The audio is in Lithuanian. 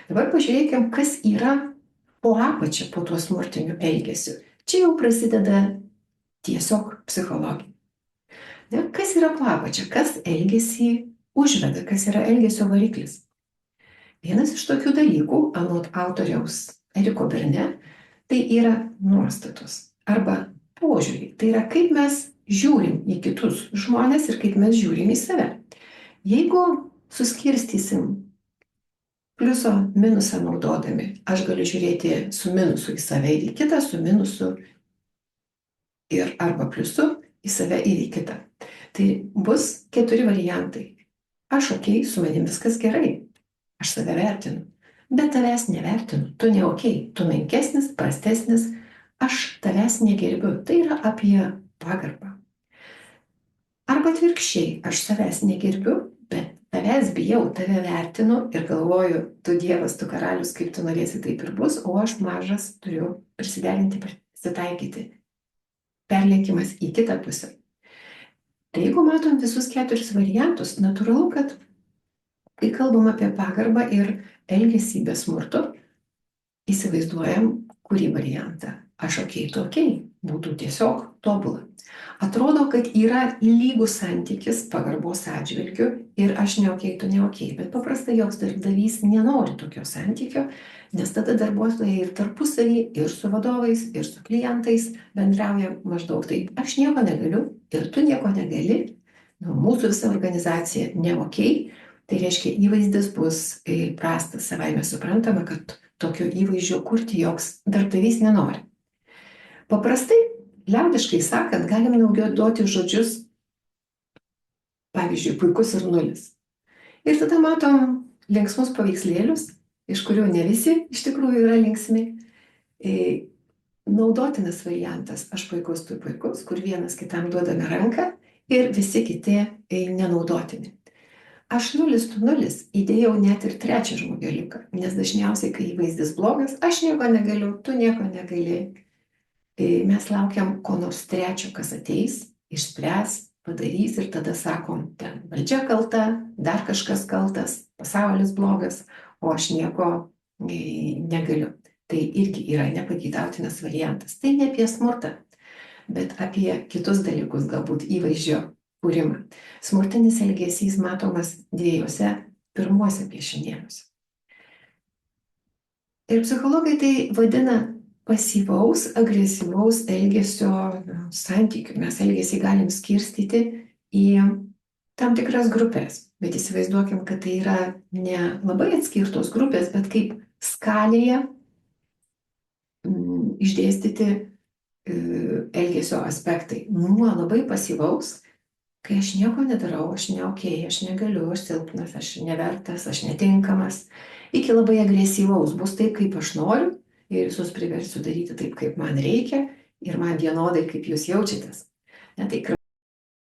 Dabar pažiūrėkime, kas yra po apačia po tuo smurtiniu elgesiu. Čia jau prasideda tiesiog psichologija. Kas yra po apačia? Kas elgesį užveda? Kas yra elgesio variklis? Vienas iš tokių dalykų, anot autoriaus Eriko Berne, tai yra nuostatos arba požiūriai. Tai yra, kaip mes žiūrim į kitus žmonės ir kaip mes žiūrim į save. Jeigu suskirstysim pliuso minusą naudodami, aš galiu žiūrėti su minusu į save ir į kitą, su minusu ir arba pliusu į save ir į kitą. Tai bus 4 variantai. Aš okei, su manim viskas gerai, aš save vertinu, bet tavęs nevertinu, tu ne okei, tu menkesnis, prastesnis, aš tavęs negerbiu. Tai yra apie pagarbą. Arba atvirkščiai, aš savęs negerbiu, bet tavęs bijau, tave vertinu ir galvoju, tu Dievas, tu karalius, kaip tu norėsi, taip ir bus, o aš mažas turiu prisiderinti, prisitaikyti. Perlenkimas į kitą pusę. Tai jeigu matom visus 4 variantus, natūralu, kad kai kalbam apie pagarbą ir elgesį be smurto, įsivaizduojam kurį variantą. Aš okei, tu okei, būtų tiesiog tobula. Atrodo, kad yra lygus santykis pagarbos atžvilgiu ir aš ne okei, tu ne okei, bet paprastai joks darbdavys nenori tokio santykio, nes tada darbuotojai ir tarpusavį, ir su vadovais, ir su klientais bendrauja maždaug taip, aš nieko negaliu ir tu nieko negali, mūsų visa organizacija ne okei, tai reiškia įvaizdis bus prastas, savaime suprantama, kad tokio įvaizdžio kurti joks darbdavys nenori. Paprastai, liaudiškai sakant, galime naudoti žodžius, pavyzdžiui, puikus ir nulis. Ir tada matom linksmus paveikslėlius, iš kurių ne visi iš tikrųjų yra linksmi. Naudotinas variantas, aš puikus, tu puikus, kur vienas kitam duodame ranką ir visi kiti nenaudotini. Aš nulis, tu nulis, įdėjau net ir 3 žmogeliuką, nes dažniausiai, kai įvaizdis blogas, aš nieko negaliu, tu nieko negali. Mes laukiam ko nors trečio, kas ateis, išspręs, padarys ir tada sakom, ten valdžia kalta, dar kažkas kaltas, pasaulis blogas, o aš nieko negaliu. Tai irgi yra nepageidautinas variantas. Tai ne apie smurtą, bet apie kitus dalykus, galbūt įvaizdžio kūrimą. Smurtinis elgesys matomas 2 pirmuose piešinėliuose. Ir psichologai tai vadina pasyvaus, agresyvaus elgesio santykių. Mes elgesį galim skirstyti į tam tikras grupės, bet įsivaizduokim, kad tai yra ne labai atskirtos grupės, bet kaip skalėje išdėstyti elgesio aspektai. Nuo labai pasyvaus, kai aš nieko nedarau, aš ne okei, aš negaliu, aš silpnas, aš nevertas, aš netinkamas, iki labai agresyvaus, bus taip, kaip aš noriu, ir visus priversiu daryti taip, kaip man reikia, ir man vienodai, kaip jūs jaučiatės. Tai